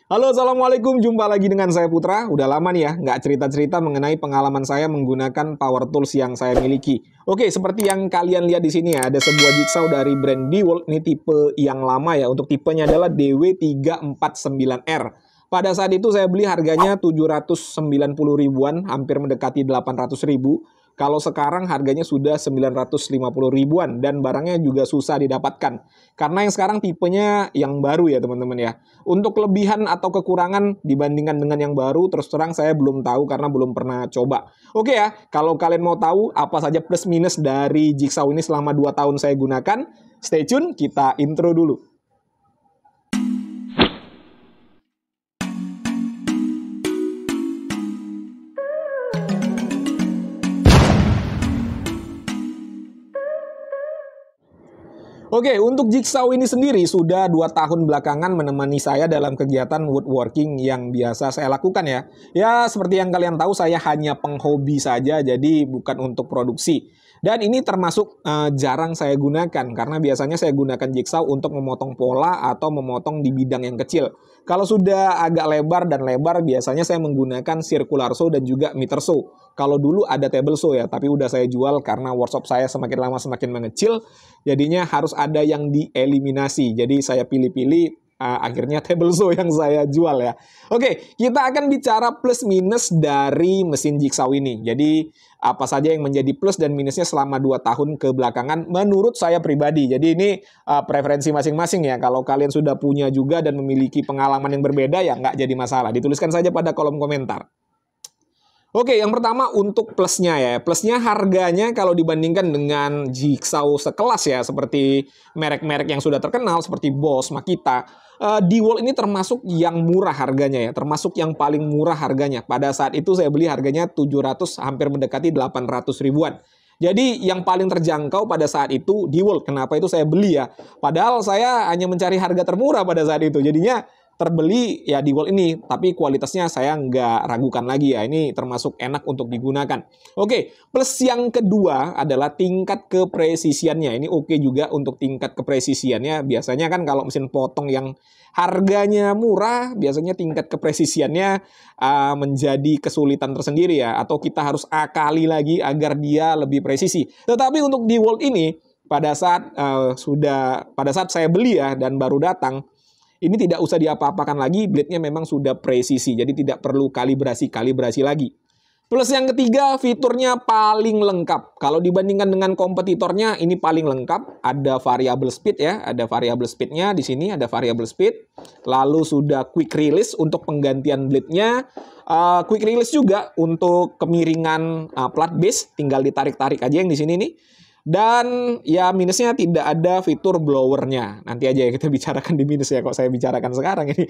Halo, Assalamualaikum. Jumpa lagi dengan saya Putra. Udah lama nih ya, nggak cerita-cerita mengenai pengalaman saya menggunakan power tools yang saya miliki. Oke, seperti yang kalian lihat di sini ya, ada sebuah jigsaw dari brand DeWalt. Ini tipe yang lama ya, untuk tipenya adalah DW349R. Pada saat itu saya beli harganya 790 ribuan, hampir mendekati 800 ribu. Kalau sekarang harganya sudah 950 ribuan dan barangnya juga susah didapatkan. Karena yang sekarang tipenya yang baru ya teman-teman ya. Untuk kelebihan atau kekurangan dibandingkan dengan yang baru, terus terang saya belum tahu karena belum pernah coba. Oke ya, kalau kalian mau tahu apa saja plus minus dari jigsaw ini selama 2 tahun saya gunakan, stay tune, kita intro dulu. Oke, untuk jigsaw ini sendiri sudah 2 tahun belakangan menemani saya dalam kegiatan woodworking yang biasa saya lakukan ya. Ya, seperti yang kalian tahu saya hanya penghobi saja, jadi bukan untuk produksi. Dan ini termasuk jarang saya gunakan, karena biasanya saya gunakan jigsaw untuk memotong pola atau memotong di bidang yang kecil. Kalau sudah agak lebar dan lebar, biasanya saya menggunakan circular saw dan juga meter saw. Kalau dulu ada table saw ya, tapi udah saya jual karena workshop saya semakin lama semakin mengecil. Jadinya harus ada yang dieliminasi. Jadi saya pilih-pilih akhirnya table saw yang saya jual ya. Oke, kita akan bicara plus minus dari mesin jigsaw ini. Jadi apa saja yang menjadi plus dan minusnya selama 2 tahun kebelakangan menurut saya pribadi. Jadi ini preferensi masing-masing ya. Kalau kalian sudah punya juga dan memiliki pengalaman yang berbeda ya nggak jadi masalah. Dituliskan saja pada kolom komentar. Oke, yang pertama untuk plusnya ya. Plusnya harganya kalau dibandingkan dengan jigsaw sekelas ya, seperti merek-merek yang sudah terkenal seperti Bosch, Makita, DeWalt ini termasuk yang murah harganya ya, termasuk yang paling murah harganya. Pada saat itu saya beli harganya 700, hampir mendekati 800 ribuan. Jadi yang paling terjangkau pada saat itu DeWalt. Kenapa itu saya beli ya? Padahal saya hanya mencari harga termurah pada saat itu. Jadinya terbeli ya DeWalt ini, tapi kualitasnya saya nggak ragukan lagi ya, ini termasuk enak untuk digunakan. Oke, plus yang kedua adalah tingkat kepresisiannya. Ini oke juga untuk tingkat kepresisiannya. Biasanya kan kalau mesin potong yang harganya murah, biasanya tingkat kepresisiannya menjadi kesulitan tersendiri ya, atau kita harus akali lagi agar dia lebih presisi. Tetapi untuk DeWalt ini, pada saat saya beli ya dan baru datang, ini tidak usah diapa-apakan lagi, blade-nya memang sudah presisi, jadi tidak perlu kalibrasi lagi. Plus yang ketiga, fiturnya paling lengkap. Kalau dibandingkan dengan kompetitornya, ini paling lengkap. Ada variable speed ya, ada variable speed-nya di sini, ada variable speed. Lalu sudah quick release untuk penggantian blade-nya. Quick release juga untuk kemiringan plat base, tinggal ditarik-tarik aja yang di sini nih. Dan ya minusnya tidak ada fitur blowernya. Nanti aja ya kita bicarakan di minus ya, kok saya bicarakan sekarang ini.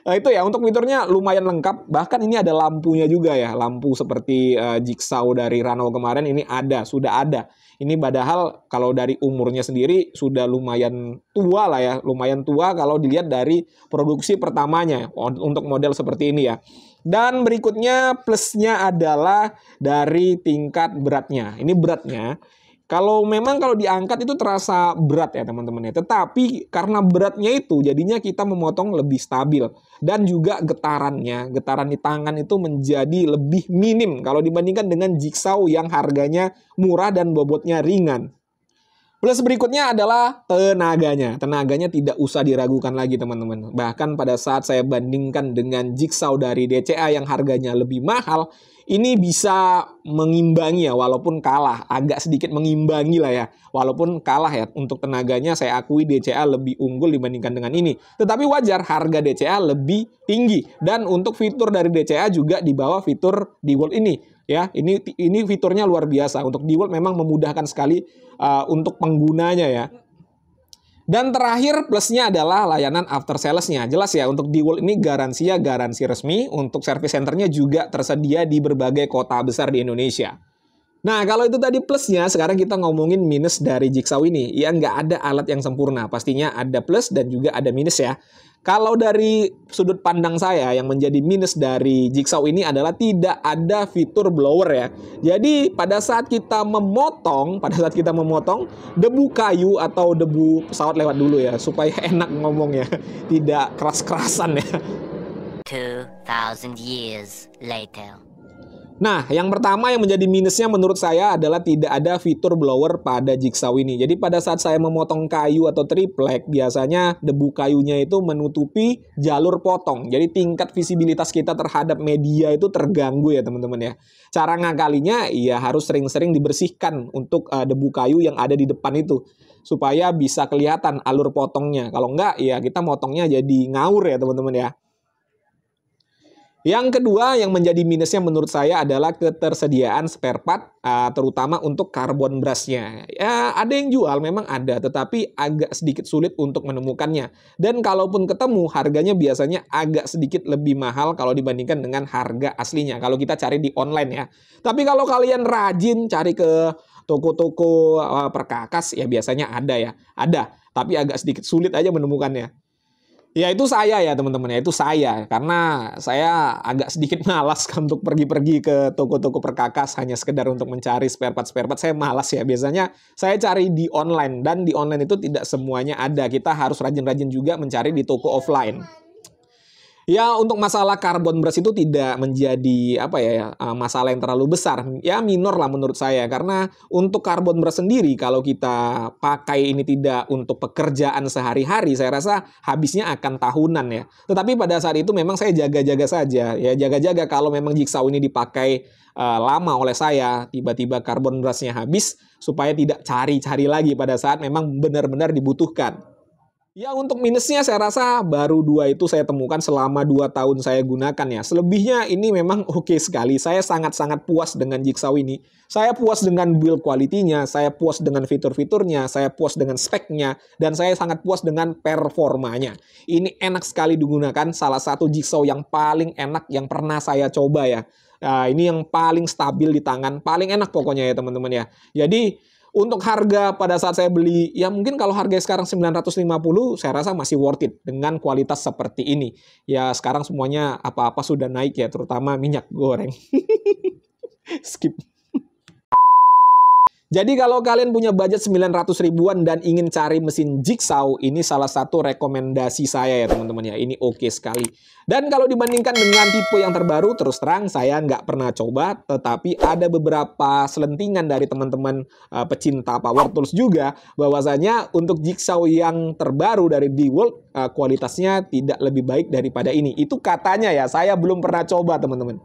Nah, itu ya, untuk fiturnya lumayan lengkap. Bahkan ini ada lampunya juga ya. Lampu seperti jigsaw dari Rano kemarin ini sudah ada. Ini padahal kalau dari umurnya sendiri sudah lumayan tua lah ya. Lumayan tua kalau dilihat dari produksi pertamanya untuk model seperti ini ya. Dan berikutnya plusnya adalah dari tingkat beratnya. Ini beratnya. Kalau diangkat itu terasa berat ya teman-teman ya. Tetapi karena beratnya itu jadinya kita memotong lebih stabil. Dan juga getaran di tangan itu menjadi lebih minim kalau dibandingkan dengan jigsaw yang harganya murah dan bobotnya ringan. Plus berikutnya adalah tenaganya. Tenaganya tidak usah diragukan lagi teman-teman. Bahkan pada saat saya bandingkan dengan jigsaw dari DCA yang harganya lebih mahal, ini bisa mengimbangi ya, walaupun kalah. Agak sedikit mengimbangi lah ya. Walaupun kalah ya, untuk tenaganya saya akui DCA lebih unggul dibandingkan dengan ini. Tetapi wajar, harga DCA lebih tinggi. Dan untuk fitur dari DCA juga di bawah fitur DeWalt ini. Ya, ini fiturnya luar biasa. Untuk DeWalt memang memudahkan sekali untuk penggunanya ya. Dan terakhir plusnya adalah layanan after sales-nya. Jelas ya, untuk DeWalt ini garansi resmi. Untuk service centernya juga tersedia di berbagai kota besar di Indonesia. Nah, kalau itu tadi plusnya, sekarang kita ngomongin minus dari jigsaw ini. Ya, nggak ada alat yang sempurna. Pastinya ada plus dan juga ada minus ya. Kalau dari sudut pandang saya, yang menjadi minus dari jigsaw ini adalah tidak ada fitur blower ya. Jadi pada saat kita memotong, debu kayu atau debu pesawat lewat dulu ya, supaya enak ngomongnya, tidak keras-kerasan ya. 2,000 years later. Nah, yang pertama yang menjadi minusnya menurut saya adalah tidak ada fitur blower pada jigsaw ini. Jadi pada saat saya memotong kayu atau triplek, biasanya debu kayunya itu menutupi jalur potong. Jadi tingkat visibilitas kita terhadap media itu terganggu ya teman-teman ya. Cara ngakalinya ya harus sering-sering dibersihkan untuk debu kayu yang ada di depan itu. Supaya bisa kelihatan alur potongnya. Kalau enggak ya kita motongnya jadi ngawur ya teman-teman ya. Yang kedua yang menjadi minusnya menurut saya adalah ketersediaan spare part, terutama untuk carbon brush-nya. Ya, ada yang jual, memang ada, tetapi agak sedikit sulit untuk menemukannya. Dan kalaupun ketemu, harganya biasanya agak sedikit lebih mahal kalau dibandingkan dengan harga aslinya, kalau kita cari di online ya. Tapi kalau kalian rajin cari ke toko-toko perkakas, ya biasanya ada ya. Ada, tapi agak sedikit sulit aja menemukannya. Ya itu saya ya teman-teman ya, itu saya. Karena saya agak sedikit malas untuk pergi-pergi ke toko-toko perkakas hanya sekedar untuk mencari spare part. Saya malas ya, biasanya saya cari di online. Dan di online itu tidak semuanya ada, kita harus rajin-rajin juga mencari di toko offline. Ya, untuk masalah carbon brush itu tidak menjadi masalah yang terlalu besar. Ya, minor lah menurut saya. Karena untuk carbon brush sendiri, kalau kita pakai ini tidak untuk pekerjaan sehari-hari, saya rasa habisnya akan tahunan ya. Tetapi pada saat itu memang saya jaga-jaga saja. Ya, jaga-jaga kalau memang jigsaw ini dipakai lama oleh saya, tiba-tiba carbon brush-nya habis, supaya tidak cari-cari lagi pada saat memang benar-benar dibutuhkan. Ya, untuk minusnya saya rasa baru 2 itu saya temukan selama 2 tahun saya gunakan ya. Selebihnya ini memang oke sekali. Saya sangat-sangat puas dengan jigsaw ini. Saya puas dengan build quality-nya, saya puas dengan fitur-fiturnya, saya puas dengan speknya, dan saya sangat puas dengan performanya. Ini enak sekali digunakan, salah satu jigsaw yang paling enak yang pernah saya coba ya. Ini yang paling stabil di tangan, paling enak pokoknya ya teman-teman ya. Jadi untuk harga pada saat saya beli, ya mungkin kalau harga sekarang 950, saya rasa masih worth it dengan kualitas seperti ini. Ya sekarang semuanya apa-apa sudah naik ya, terutama minyak goreng. Skip. Jadi kalau kalian punya budget 900 ribuan dan ingin cari mesin jigsaw, ini salah satu rekomendasi saya ya teman-teman ya. Ini oke sekali. Dan kalau dibandingkan dengan tipe yang terbaru, terus terang saya nggak pernah coba. Tetapi ada beberapa selentingan dari teman-teman pecinta power tools juga, bahwasanya untuk jigsaw yang terbaru dari DeWalt, kualitasnya tidak lebih baik daripada ini. Itu katanya ya, saya belum pernah coba teman-teman.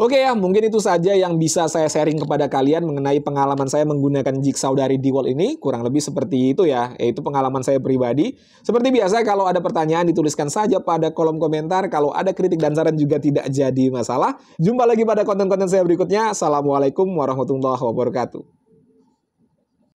Oke ya, mungkin itu saja yang bisa saya sharing kepada kalian mengenai pengalaman saya menggunakan jigsaw dari DeWalt ini. Kurang lebih seperti itu ya, yaitu pengalaman saya pribadi. Seperti biasa, kalau ada pertanyaan dituliskan saja pada kolom komentar. Kalau ada kritik dan saran juga tidak jadi masalah. Jumpa lagi pada konten-konten saya berikutnya. Assalamualaikum warahmatullahi wabarakatuh.